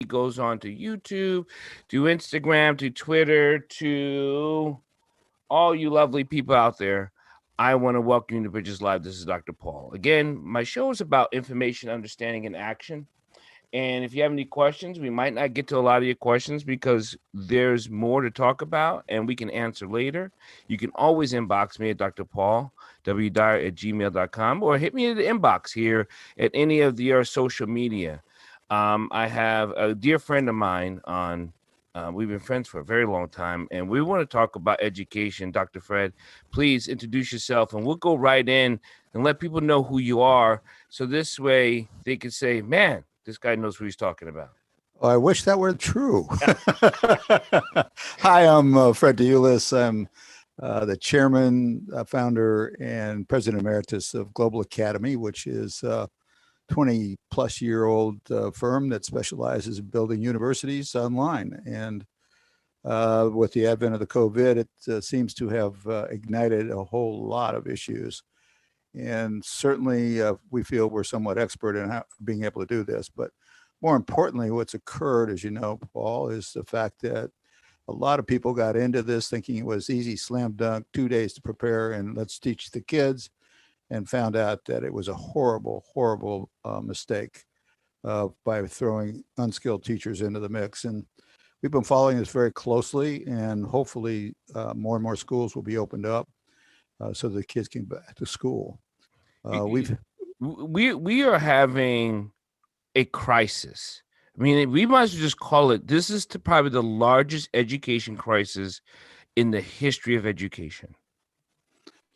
It goes on to YouTube, to Instagram, to Twitter, to all you lovely people out there. I want to welcome you to Bridges Live. This is Dr. Paul. Again, my show is about information, understanding, and action. And if you have any questions, we might not get to a lot of your questions because there's more to talk about and we can answer later. You can always inbox me at Dr. Paul, Dyer at gmail.com, or hit me in the inbox here at any of your social media. I have a dear friend of mine on. We've been friends for a very long time, and we want to talk about education. Dr. Fred, please introduce yourself, and we'll go right in and let people know who you are. So this way they can say, man, this guy knows what he's talking about. Oh, I wish that were true. Hi, I'm Fred Diulus. I'm the chairman, founder, and president emeritus of Global Academy, which is a 20-plus-year-old firm that specializes in building universities online. And with the advent of the COVID, it seems to have ignited a whole lot of issues. And certainly we feel we're somewhat expert in being able to do this. But more importantly, what's occurred, as you know, Paul, is the fact that a lot of people got into this thinking it was easy, slam dunk, 2 days to prepare, and let's teach the kids, and found out that it was a horrible, horrible mistake by throwing unskilled teachers into the mix. And we've been following this very closely, and hopefully more and more schools will be opened up so the kids can go back to school. We are having a crisis. I mean, we might as well just call it. This is probably the largest education crisis in the history of education.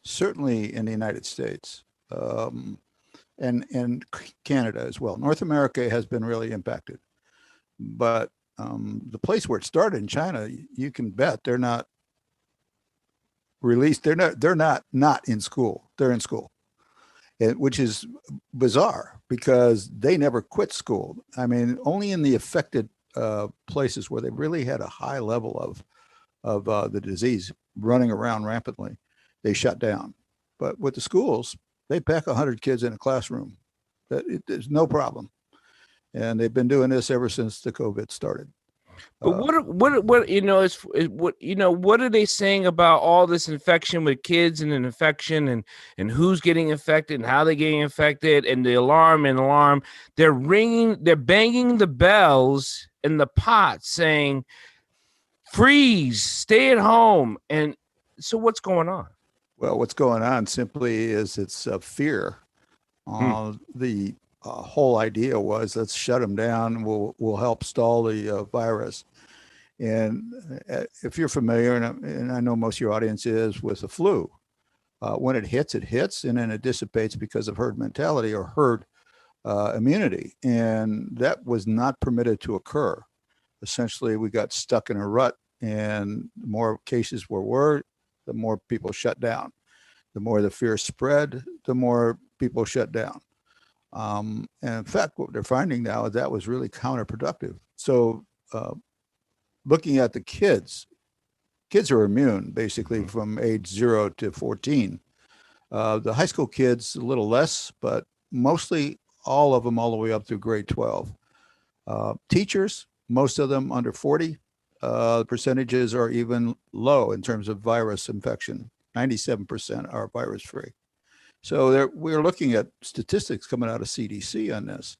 Certainly in the United States and Canada as well. North America has been really impacted, but the place where it started in China, you can bet they're not released. They're not in school. They're in school, which is bizarre because they never quit school. I mean, only in the affected places where they really had a high level of the disease running around rampantly, they shut down. But with the schools, they pack 100 kids in a classroom. There's no problem, and they've been doing this ever since the COVID started. But what are they saying about all this infection with kids and an infection and who's getting infected and how they're getting infected and the alarm? They're banging the bells in the pot saying, freeze, stay at home. And so what's going on? Well, what's going on simply is it's fear. The whole idea was let's shut them down. We'll help stall the virus. And if you're familiar, and I know most of your audience is, with the flu, when it hits, and then it dissipates because of herd mentality or herd immunity. And that was not permitted to occur. Essentially, we got stuck in a rut, and the more cases were, the more people shut down. The more the fear spread, the more people shut down. And in fact, what they're finding now is that was really counterproductive. So looking at the kids are immune basically from age 0 to 14. The high school kids, a little less, but mostly all of them all the way up through grade 12. Teachers, most of them under 40. Percentages are even low in terms of virus infection. 97% are virus free. So we're looking at statistics coming out of CDC on this.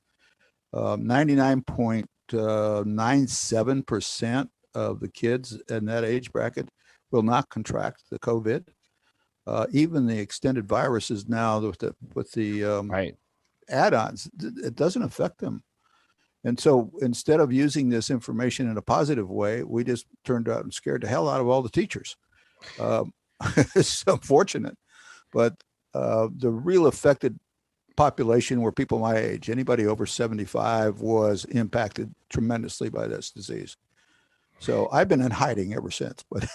99.97% of the kids in that age bracket will not contract the COVID. Even the extended viruses now with the Right. add-ons, it doesn't affect them. And so instead of using this information in a positive way, we just turned out and scared the hell out of all the teachers. It's unfortunate, but the real affected population were people my age. Anybody over 75 was impacted tremendously by this disease. So I've been in hiding ever since. But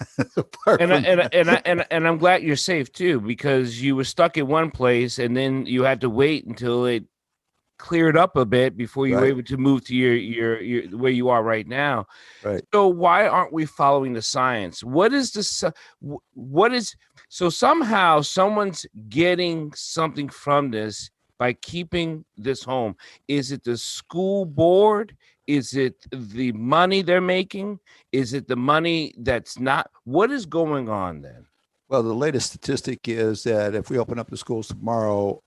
I'm glad you're safe too, because you were stuck in one place and then you had to wait until it cleared up a bit before you were able to move to your where you are right now. Right. So why aren't we following the science? So somehow someone's getting something from this by keeping this home? Is it the school board? Is it the money they're making? Is it the money that's not? What is going on then? Well, the latest statistic is that if we open up the schools tomorrow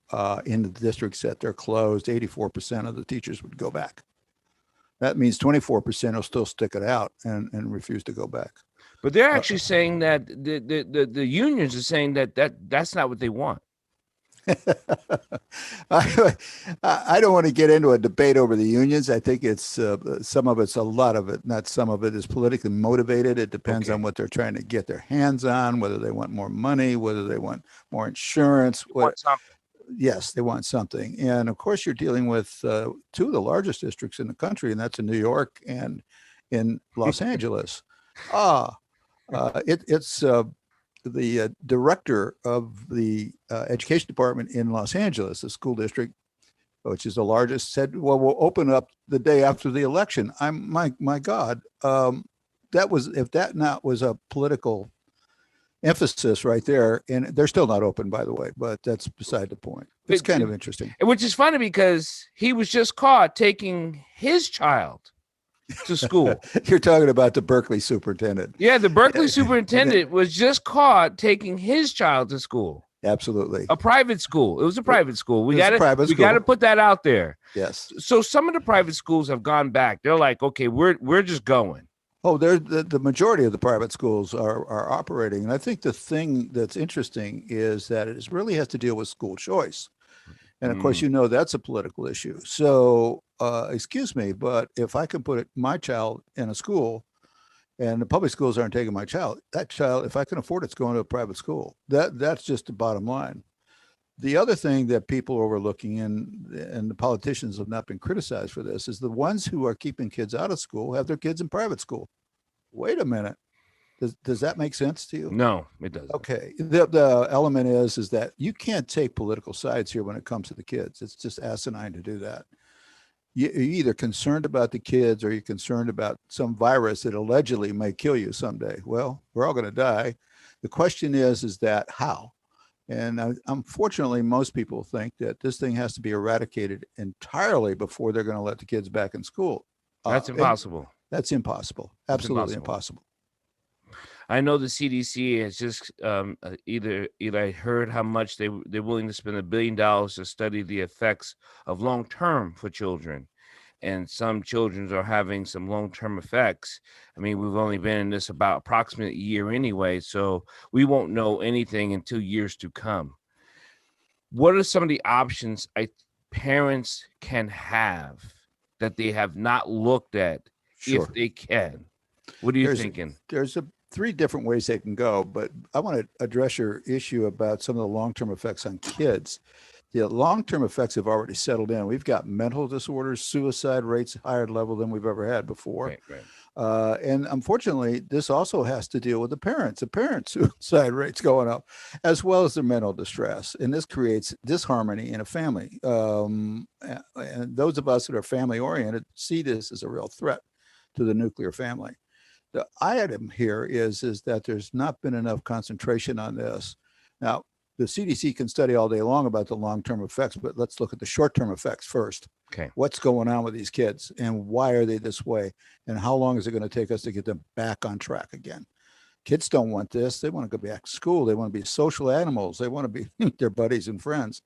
in the districts that they're closed, 84% of the teachers would go back. That means 24% will still stick it out and refuse to go back. But they're actually saying that the unions are saying that's not what they want. I don't want to get into a debate over the unions. I think it's some of it's, a lot of it, not some of it, is politically motivated. It depends on what they're trying to get their hands on, whether they want more money, whether they want more insurance. Yes, they want something. And of course, you're dealing with two of the largest districts in the country, and that's in New York and in Los Angeles. It's the director of the education department in Los Angeles, the school district, which is the largest, said, "Well, we'll open up the day after the election." My God, that was, if that not was a political emphasis right there, and they're still not open, by the way, but that's beside the point. It's kind of interesting. Which is funny because he was just caught taking his child to school. You're talking about the Berkeley superintendent. Yeah, the Berkeley superintendent was just caught taking his child to school. Absolutely. A private school. It was a private school. We got to put that out there. Yes. So some of the private schools have gone back. They're like, okay, we're just going. Oh, the majority of the private schools are operating. And I think the thing that's interesting is that it really has to deal with school choice. And of course, that's a political issue. So, excuse me, but if I can put my child in a school and the public schools aren't taking my child, that child, if I can afford it, it's going to a private school. That's just the bottom line. The other thing that people are overlooking, and the politicians have not been criticized for this, is the ones who are keeping kids out of school have their kids in private school. Wait a minute. Does that make sense to you? No, it doesn't. Okay. The element is that you can't take political sides here when it comes to the kids. It's just asinine to do that. You're either concerned about the kids or you're concerned about some virus that allegedly may kill you someday. Well, we're all going to die. The question is that how? And unfortunately, most people think that this thing has to be eradicated entirely before they're going to let the kids back in school. That's impossible. That's impossible. Absolutely impossible. I know the CDC has just either I heard how much they're willing to spend $1 billion to study the effects of long-term for children. And some children are having some long-term effects. I mean, we've only been in this about approximately a year anyway, so we won't know anything until years to come. What are some of the options parents can have that they have not looked at, if they can? What are you thinking? There's 3 different ways they can go, but I want to address your issue about some of the long-term effects on kids. The long-term effects have already settled in. We've got mental disorders, suicide rates higher level than we've ever had before. Right. And unfortunately, this also has to deal with the parents suicide rates going up, as well as their mental distress. And this creates disharmony in a family. And those of us that are family oriented see this as a real threat to the nuclear family. The item here is that there's not been enough concentration on this. Now, the CDC can study all day long about the long-term effects, but let's look at the short-term effects first. Okay. What's going on with these kids and why are they this way? And how long is it going to take us to get them back on track again? Kids don't want this. They want to go back to school. They want to be social animals. They want to be their buddies and friends.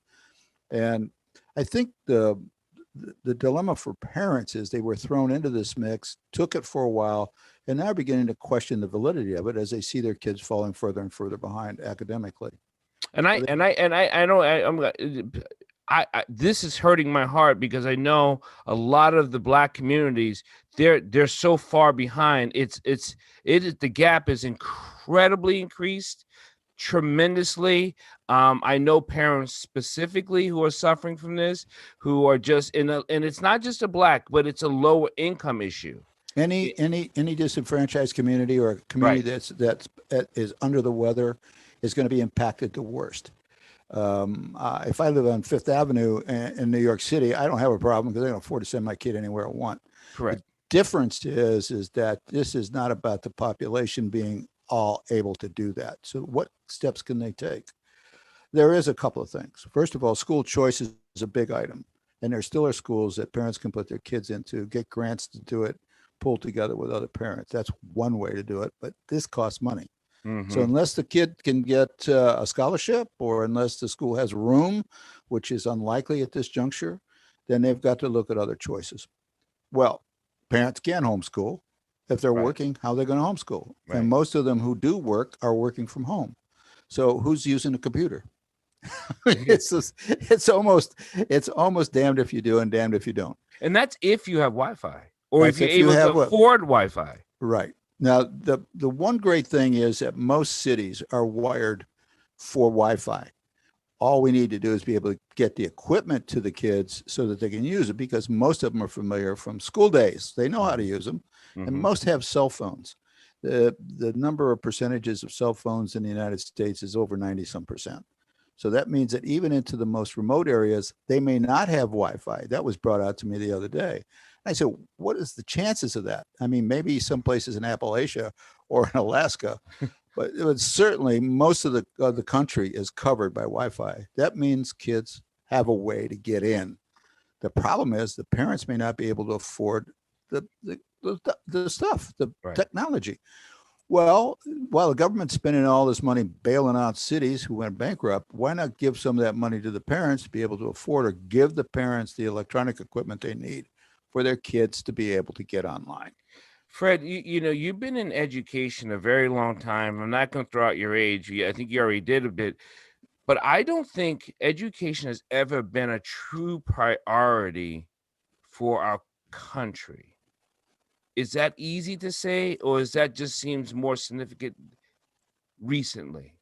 And I think the dilemma for parents is they were thrown into this mix, took it for a while, and now are beginning to question the validity of it as they see their kids falling further and further behind academically. And I know this is hurting my heart because I know a lot of the Black communities, they're so far behind. The gap is incredibly increased tremendously. I know parents specifically who are suffering from this, who are just and it's not just a Black, but it's a lower income issue. Any disenfranchised community or a community that is under the weather is going to be impacted the worst. If I live on Fifth Avenue in New York City, I don't have a problem because I can afford to send my kid anywhere I want. Correct. The difference is that this is not about the population being all able to do that. So what steps can they take? There is a couple of things. First of all, school choice is a big item. And there still are schools that parents can put their kids into, get grants to do it, pull together with other parents. That's one way to do it, but this costs money. So Mm-hmm. unless the kid can get a scholarship or unless the school has room, which is unlikely at this juncture, then they've got to look at other choices. Well, parents can homeschool. If they're Right. working, how are they going to homeschool? And Right. most of them who do work are working from home. So who's using a computer? it's just, it's almost damned if you do and damned if you don't. And that's if you have Wi-Fi or if That's you're if you able to have what afford Wi-Fi. right. Now the one great thing is that most cities are wired for Wi-Fi. All we need to do is be able to get the equipment to the kids so that they can use it because most of them are familiar from school days. They know how to use them, and Mm-hmm. most have cell phones. The number of percentages of cell phones in the United States is over 90 some percent. So that means that even into the most remote areas, they may not have Wi-Fi. That was brought out to me the other day. I said, what is the chances of that? I mean, maybe some places in Appalachia or in Alaska, but certainly most of the country is covered by Wi-Fi. That means kids have a way to get in. The problem is the parents may not be able to afford the stuff, the Right. technology. Well, while the government's spending all this money bailing out cities who went bankrupt, why not give some of that money to the parents to be able to afford or give the parents the electronic equipment they need for their kids to be able to get online? Fred, you know, you've been in education a very long time. I'm not going to throw out your age. I think you already did a bit, but I don't think education has ever been a true priority for our country. Is that easy to say, or is that just seems more significant recently?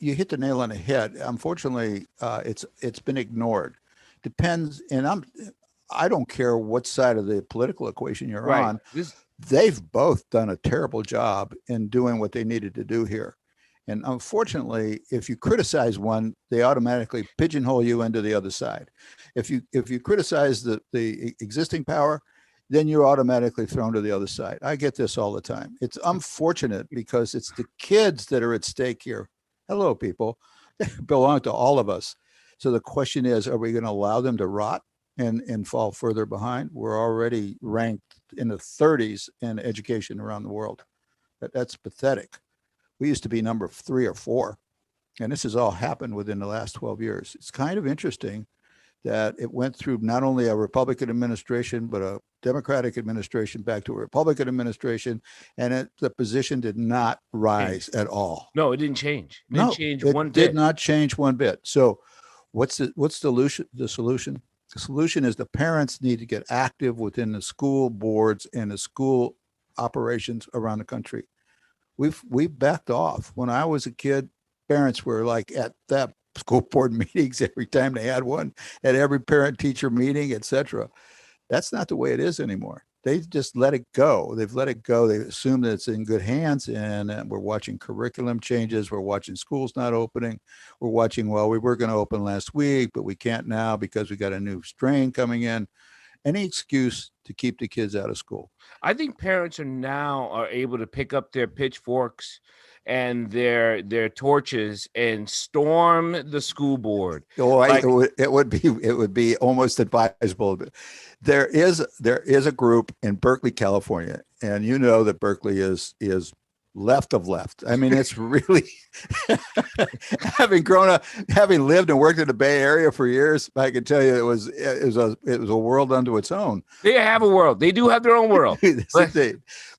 You hit the nail on the head. Unfortunately, it's been ignored. Depends, and I don't care what side of the political equation you're Right. on. This They've both done a terrible job in doing what they needed to do here. And unfortunately, if you criticize one, they automatically pigeonhole you into the other side. If you criticize the existing power, then you're automatically thrown to the other side. I get this all the time. It's unfortunate because it's the kids that are at stake here. Hello, people. They belong to all of us. So the question is, are we going to allow them to rot and fall further behind? We're already ranked in the 30s in education around the world. That's pathetic. We used to be number 3 or 4, and this has all happened within the last 12 years. It's kind of interesting that it went through not only a Republican administration, but a Democratic administration back to a Republican administration, and the position did not rise at all. no, it didn't change. It didn't No, change one it did bit. not change one bit. So, what's the solution? The solution? The solution is the parents need to get active within the school boards and the school operations around the country. We've backed off. When I was a kid, parents were like at that school board meetings every time they had one, at every parent teacher meeting, etc. That's not the way it is anymore. They just let it go. They've let it go. They assume that it's in good hands, and we're watching curriculum changes. We're watching schools not opening. We're watching, well, we were going to open last week, but we can't now because we got a new strain coming in. Any excuse to keep the kids out of school. I think parents are able to pick up their pitchforks and their torches and storm the school board. Oh, Like it would be almost advisable. There is a group in Berkeley, California, and you know that Berkeley is left of left. I mean, it's really having grown up, having lived and worked in the Bay Area for years. I can tell you it was a world unto its own. they have a world. They do have their own world.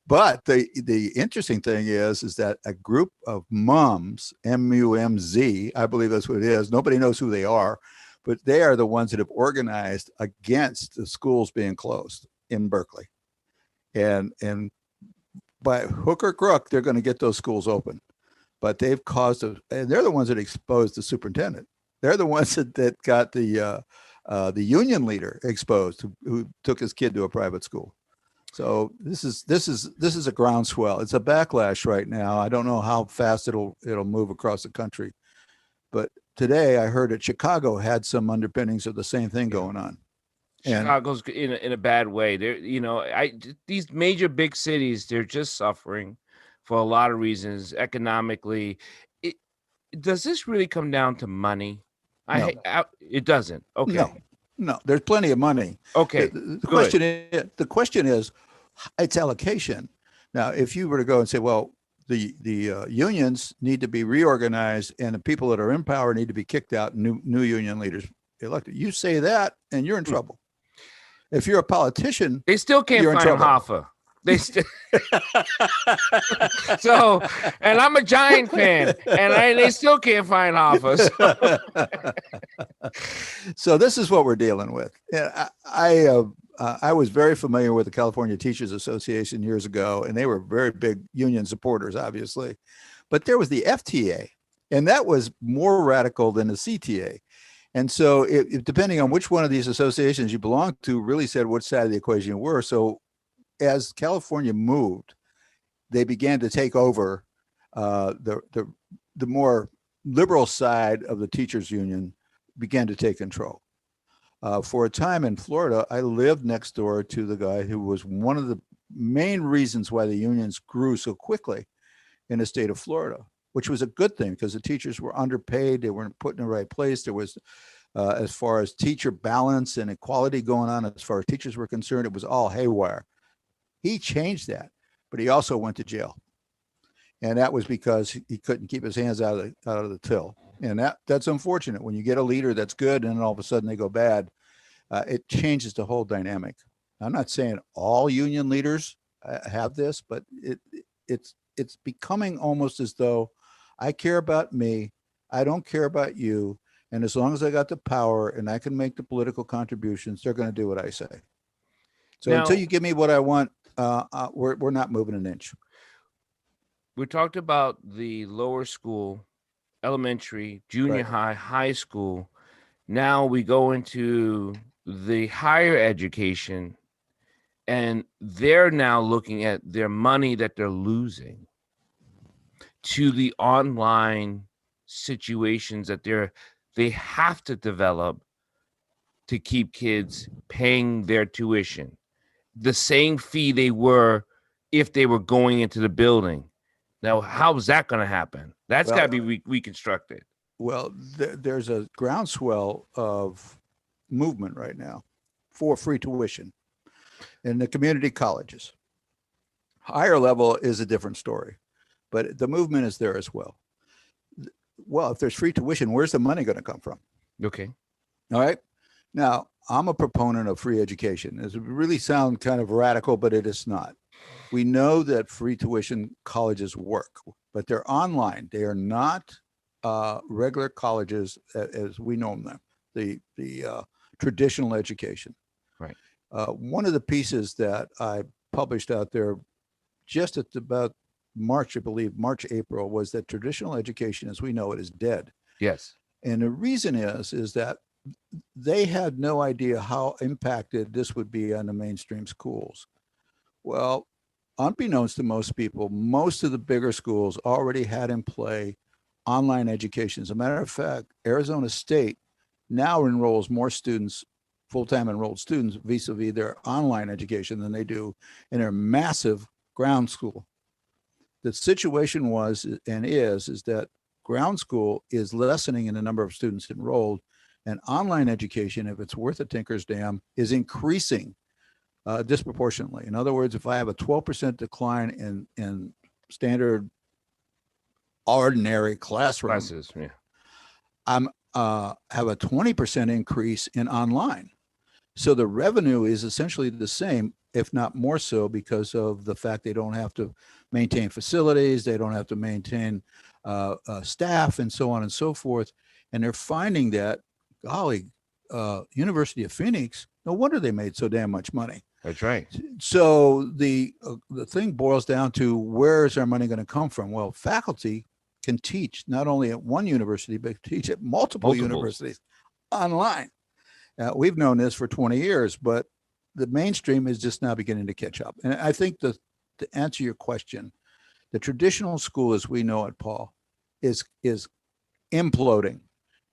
But the interesting thing is that a group of mums, MUMZ, I believe that's what it is. Nobody knows who they are, but they are the ones that have organized against the schools being closed in Berkeley. And by hook or crook, they're going to get those schools open. But they've and they're the ones that exposed the superintendent. They're the ones that got the union leader exposed who took his kid to a private school. So this is a groundswell. It's a backlash right now. I don't know how fast it'll move across the country, but today I heard that Chicago had some underpinnings of the same thing going on. Chicago's in a bad way. These major big cities, they're just suffering for a lot of reasons economically. Does this really come down to money? No. It doesn't. Okay. No, no. There's plenty of money. Okay. Good. The question is its allocation. Now, if you were to go and say, well, the unions need to be reorganized and the people that are in power need to be kicked out and new union leaders elected, you say that and you're in trouble. If you're a politician, they still can't you're in find trouble. Hoffa. They still. So, and I'm a Giant fan, and they still can't find Hoffa. So this is what we're dealing with. I was very familiar with the California Teachers Association years ago, and they were very big union supporters, obviously. But there was the FTA, and that was more radical than the CTA. And so depending on which one of these associations you belong to really said which side of the equation you were. So as California moved, they began to take over the more liberal side of the teachers union began to take control. For a time in Florida, I lived next door to the guy who was one of the main reasons why the unions grew so quickly in the state of Florida, which was a good thing because the teachers were underpaid. They weren't put in the right place. There was, as far as teacher balance and equality going on, as far as teachers were concerned, it was all haywire. He changed that, but he also went to jail. And that was because he couldn't keep his hands out of the till. And that's unfortunate. When you get a leader that's good and then all of a sudden they go bad, it changes the whole dynamic. I'm not saying all union leaders have this, but it's becoming almost as though I care about me, I don't care about you, and as long as I got the power and I can make the political contributions, they're going to do what I say. So until you give me what I want, we're not moving an inch. We talked about the lower school, elementary, junior high, high school. Now we go into the higher education, and they're now looking at their money that they're losing to the online situations that they have to develop to keep kids paying their tuition, the same fee they were if they were going into the building. Now, how is that going to happen? That's got to be reconstructed. Well, there's a groundswell of movement right now for free tuition in the community colleges. Higher level is a different story, but the movement is there as well. Well, if there's free tuition, where's the money going to come from? Okay. All right. Now, I'm a proponent of free education. It really sounds kind of radical, but it is not. We know that free tuition colleges work, but they're online. They are not regular colleges as we know them, the traditional education. Right. One of the pieces that I published out there just at about March, I believe, April, was that traditional education as we know it is dead. Yes. And the reason is that they had no idea how impacted this would be on the mainstream schools. Well, unbeknownst to most people, most of the bigger schools already had in play online education. As a matter of fact, Arizona State now enrolls more students, full-time enrolled students, vis-a-vis their online education than they do in their massive ground school. The situation was and is that ground school is lessening in the number of students enrolled, and online education, if it's worth a tinker's damn, is increasing disproportionately. In other words, if I have a 12% decline in standard ordinary classes, yeah, I'm have a 20% increase in online. So the revenue is essentially the same, if not more so, because of the fact they don't have to maintain facilities, they don't have to maintain staff, and so on and so forth. And they're finding that, golly, University of Phoenix, no wonder they made so damn much money. That's right. So the thing boils down to, where is our money going to come from? Well, faculty can teach not only at one university, but teach at multiple universities online. We've known this for 20 years, but the mainstream is just now beginning to catch up. And I think to answer your question, the traditional school as we know it, Paul, is imploding.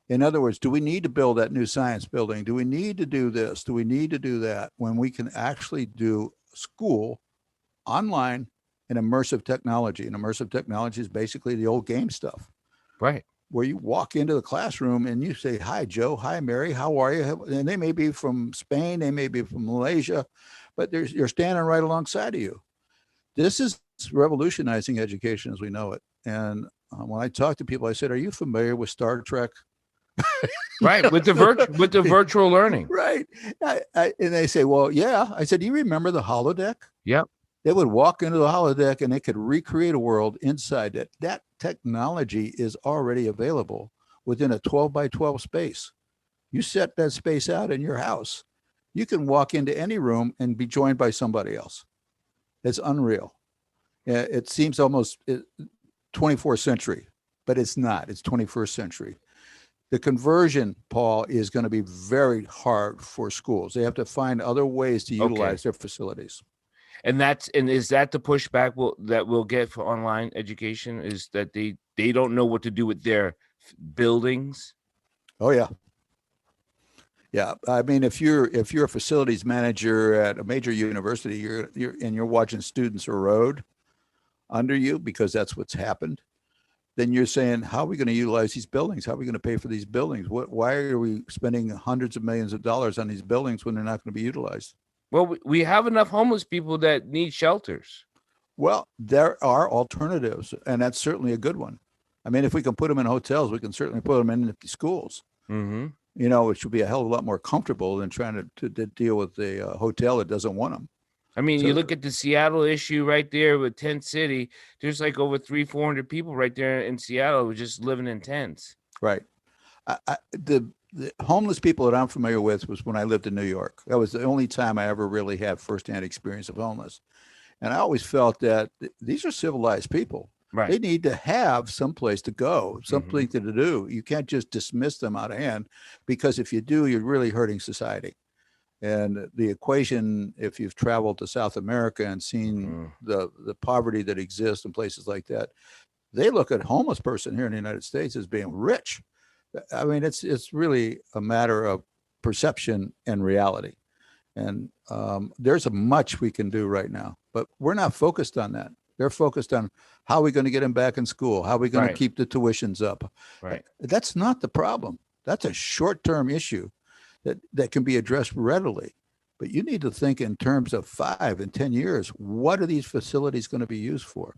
In other words, do we need to build that new science building? Do we need to do this? Do we need to do that? When we can actually do school online and immersive technology. And immersive technology is basically the old game stuff. Right. where you walk into the classroom and you say, "Hi, Joe. Hi, Mary. How are you?" And they may be from Spain, they may be from Malaysia, but you're standing right alongside of you. This is revolutionizing education as we know it. And when I talk to people, I said, "Are you familiar with Star Trek?" Right. With the virtual learning. Right. And they say, "Well, yeah." I said, "Do you remember the holodeck?" Yep. They would walk into the holodeck and they could recreate a world inside it. That technology is already available within a 12 by 12 space. You set that space out in your house, you can walk into any room and be joined by somebody else. It's unreal. It seems almost 24th century, but it's not. It's 21st century. The conversion, Paul, is going to be very hard for schools. They have to find other ways to utilize their facilities. And is that the pushback that we'll get for online education, is that they don't know what to do with their buildings? Oh yeah. Yeah, I mean, if you're a facilities manager at a major university, you're watching students erode under you because that's what's happened. Then you're saying, how are we going to utilize these buildings? How are we going to pay for these buildings? Why are we spending hundreds of millions of dollars on these buildings when they're not going to be utilized? Well, we have enough homeless people that need shelters. Well, there are alternatives, and that's certainly a good one. I mean, if we can put them in hotels, we can certainly put them in schools. Mm-hmm. Which would be a hell of a lot more comfortable than trying to deal with a hotel that doesn't want them. I mean, you look at the Seattle issue right there with Tent City. There's like over 300-400 people right there in Seattle who are just living in tents. Right. The homeless people that I'm familiar with was when I lived in New York. That was the only time I ever really had firsthand experience of homeless. And I always felt that these are civilized people. Right. They need to have some place to go, something to do. You can't just dismiss them out of hand, because if you do, you're really hurting society. And the equation, if you've traveled to South America and seen the poverty that exists in places like that, they look at a homeless person here in the United States as being rich. I mean, it's really a matter of perception and reality. And there's a much we can do right now, but we're not focused on that. They're focused on how are we going to get them back in school? How are we going to keep the tuitions up? Right. That's not the problem. That's a short-term issue that can be addressed readily. But you need to think in terms of 5 and 10 years. What are these facilities going to be used for?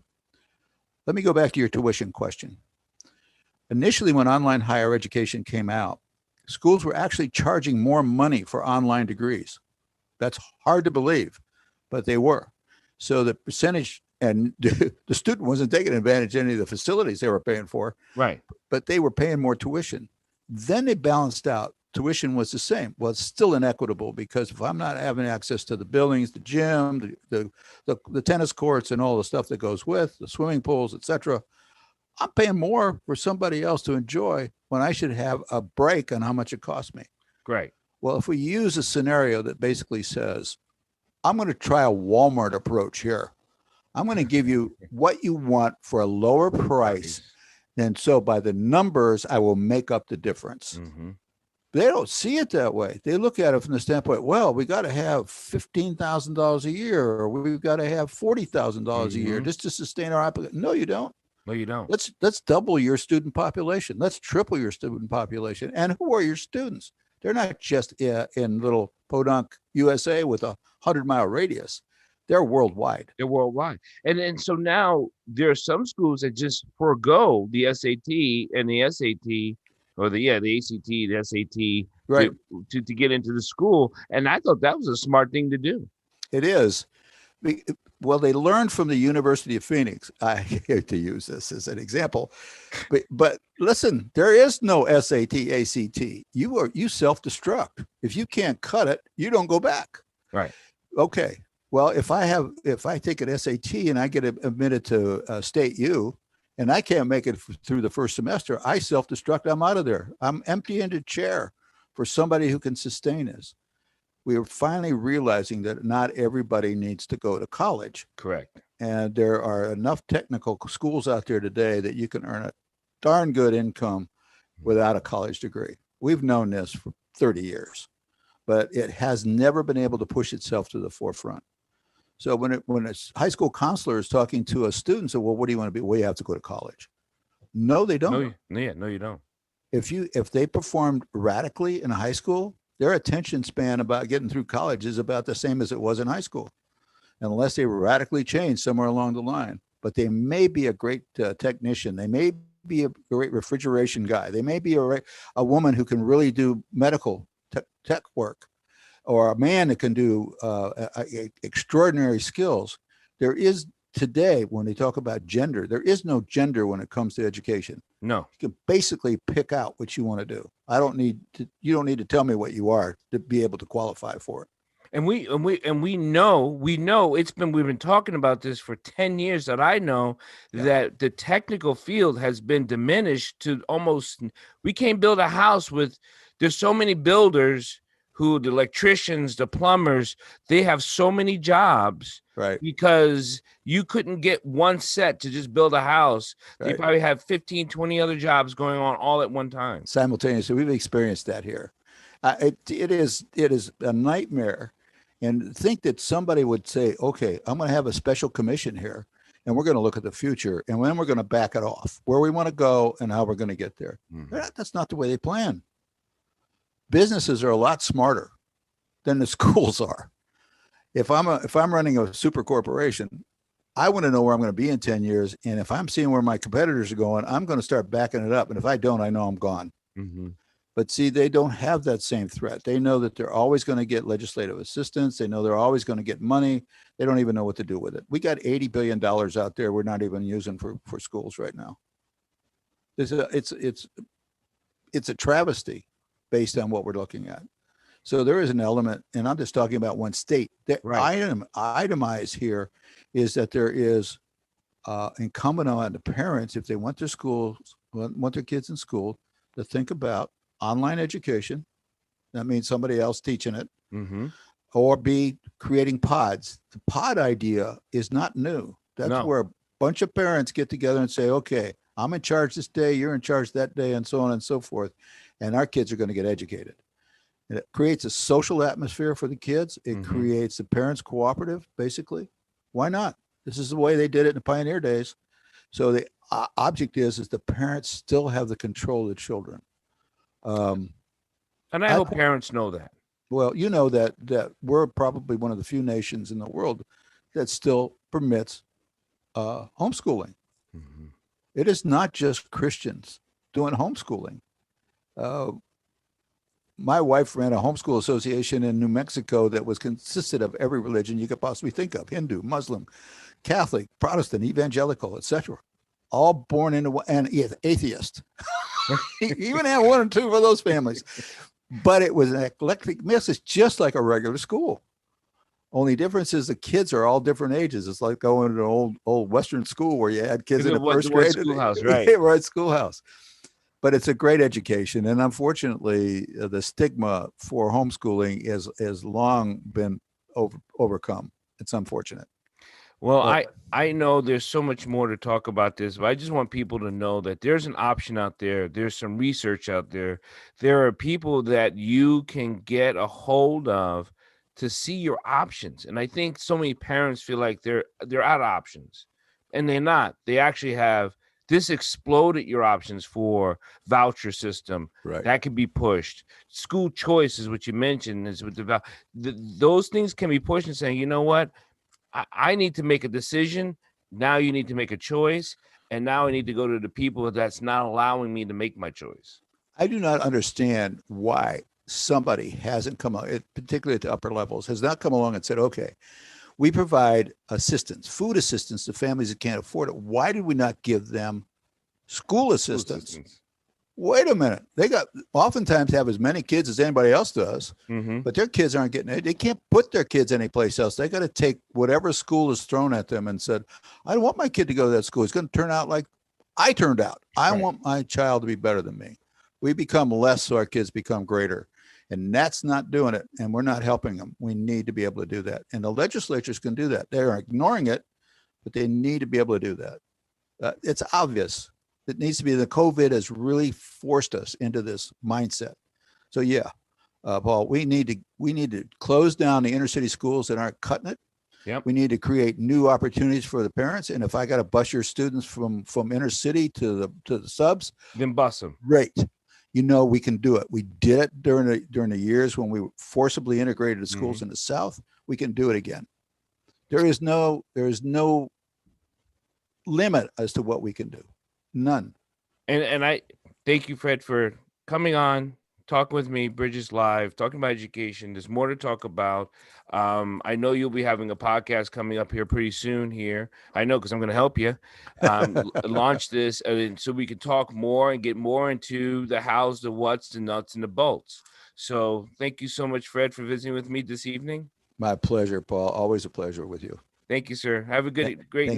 Let me go back to your tuition question. Initially, when online higher education came out, schools were actually charging more money for online degrees. That's hard to believe, but they were. So the percentage, and the student wasn't taking advantage of any of the facilities they were paying for. Right. But they were paying more tuition. Then they balanced out. Tuition was the same. Well, it's still inequitable, because if I'm not having access to the buildings, the gym, the tennis courts, and all the stuff that goes with the swimming pools, etc., I'm paying more for somebody else to enjoy when I should have a break on how much it costs me. Great. Well, if we use a scenario that basically says, I'm going to try a Walmart approach here. I'm going to give you what you want for a lower price. And so by the numbers, I will make up the difference. Mm-hmm. They don't see it that way. They look at it from the standpoint, well, we got to have $15,000 a year, or we've got to have $40,000 a year just to sustain our application. No, you don't. No, you don't. Let's double your student population. Let's triple your student population. And who are your students? They're not just in little podunk USA with a 100-mile radius. They're worldwide. They're worldwide. And so now there are some schools that just forego the SAT and the SAT, or the ACT, the SAT, right, to get into the school. And I thought that was a smart thing to do. It is. Well, they learned from the University of Phoenix. I hate to use this as an example, but listen, there is no SAT, ACT. You self-destruct. If you can't cut it, you don't go back. Right. Okay. Well, if I take an SAT and I get admitted to State U, and I can't make it through the first semester, I self-destruct. I'm out of there. I'm empty-handed chair for somebody who can sustain this. We are finally realizing that not everybody needs to go to college. Correct. And there are enough technical schools out there today that you can earn a darn good income without a college degree. We've known this for 30 years, but it has never been able to push itself to the forefront. So when a high school counselor is talking to a student, so, well, what do you want to be? Well, you have to go to college. No, they don't. No, you don't. If they performed radically in high school, their attention span about getting through college is about the same as it was in high school, unless they radically change somewhere along the line. But they may be a great technician. They may be a great refrigeration guy. They may be a woman who can really do medical tech work, or a man that can do extraordinary skills. There is today, when they talk about gender, there is no gender when it comes to education. No. You can basically pick out what you want to do. You don't need to tell me what you are to be able to qualify for it. And we know we've been talking about this for 10 years, that I know that the technical field has been diminished to almost, we can't build a house there's so many builders the electricians, the plumbers, they have so many jobs, right? Because you couldn't get one set to just build a house. Right. They probably have 15, 20 other jobs going on all at one time. Simultaneously. We've experienced that here. It is a nightmare. And think that somebody would say, okay, I'm going to have a special commission here, and we're going to look at the future, and then we're going to back it off, where we want to go and how we're going to get there. Mm-hmm. That's not the way they plan. Businesses are a lot smarter than the schools are. If I'm running a super corporation, I want to know where I'm going to be in 10 years. And if I'm seeing where my competitors are going, I'm going to start backing it up. And if I don't, I know I'm gone. Mm-hmm. But see, they don't have that same threat. They know that they're always going to get legislative assistance. They know they're always going to get money. They don't even know what to do with it. We got $80 billion out there we're not even using for schools right now. It's a travesty based on what we're looking at. So there is an element, and I'm just talking about one state. That itemized here is that there is incumbent on the parents, if they want their kids in school, to think about online education. That means somebody else teaching it, mm-hmm. or be creating pods. The pod idea is not new. That's where a bunch of parents get together and say, okay, I'm in charge this day, you're in charge that day, and so on and so forth. And our kids are going to get educated. And it creates a social atmosphere for the kids. It mm-hmm. creates the parents cooperative, basically. Why not? This is the way they did it in the pioneer days. So the object is the parents still have the control of the children. And I hope parents know that. Well, you know that we're probably one of the few nations in the world that still permits homeschooling. Mm-hmm. It is not just Christians doing homeschooling. My wife ran a homeschool association in New Mexico that consisted of every religion you could possibly think of: Hindu, Muslim, Catholic, Protestant, evangelical, etc. All born into an atheist. Even had one or two of those families. But it was an eclectic mix. It's just like a regular school. Only difference is the kids are all different ages. It's like going to an old Western school where you had kids in the first grade. Schoolhouse, right? Right, schoolhouse. But it's a great education. And unfortunately, the stigma for homeschooling has long been overcome. It's unfortunate. Well, I know there's so much more to talk about this, but I just want people to know that there's an option out there. There's some research out there. There are people that you can get a hold of to see your options. And I think so many parents feel like they're out of options, and they're not. They actually have this exploded your options for voucher system. Right. That can be pushed. School choice is what you mentioned, is with those things can be pushed and saying, you know what? I need to make a decision. Now you need to make a choice. And now I need to go to the people that's not allowing me to make my choice. I do not understand why somebody hasn't come up, particularly at the upper levels, has not come along and said, okay, we provide assistance, food assistance to families that can't afford it. Why did we not give them school assistance? Wait a minute. They oftentimes have as many kids as anybody else does, mm-hmm. but their kids aren't getting it. They can't put their kids anyplace else. They got to take whatever school is thrown at them and said, I don't want my kid to go to that school. It's going to turn out like I turned out. I want my child to be better than me. We become less so our kids become greater. And that's not doing it. And we're not helping them. We need to be able to do that. And the legislatures can do that. They're ignoring it, but they need to be able to do that. It's obvious. It needs to be. The COVID has really forced us into this mindset. So Paul, we need to close down the inner city schools that aren't cutting it. Yep. We need to create new opportunities for the parents. And if I got to bus your students from inner city to the subs, Then bus them. great. You know, we can do it. We did it during the years when we forcibly integrated the schools in the South. We can do it again. There is no limit as to what we can do. None. And I thank you, Fred, for coming on, talking with me, Bridges Live, talking about education. There's more to talk about. I know you'll be having a podcast coming up here pretty soon here. I know, because I'm going to help you launch this so we can talk more and get more into the hows, the whats, the nuts, and the bolts. So thank you so much, Fred, for visiting with me this evening. My pleasure, Paul. Always a pleasure with you. Thank you, sir. Have a great night.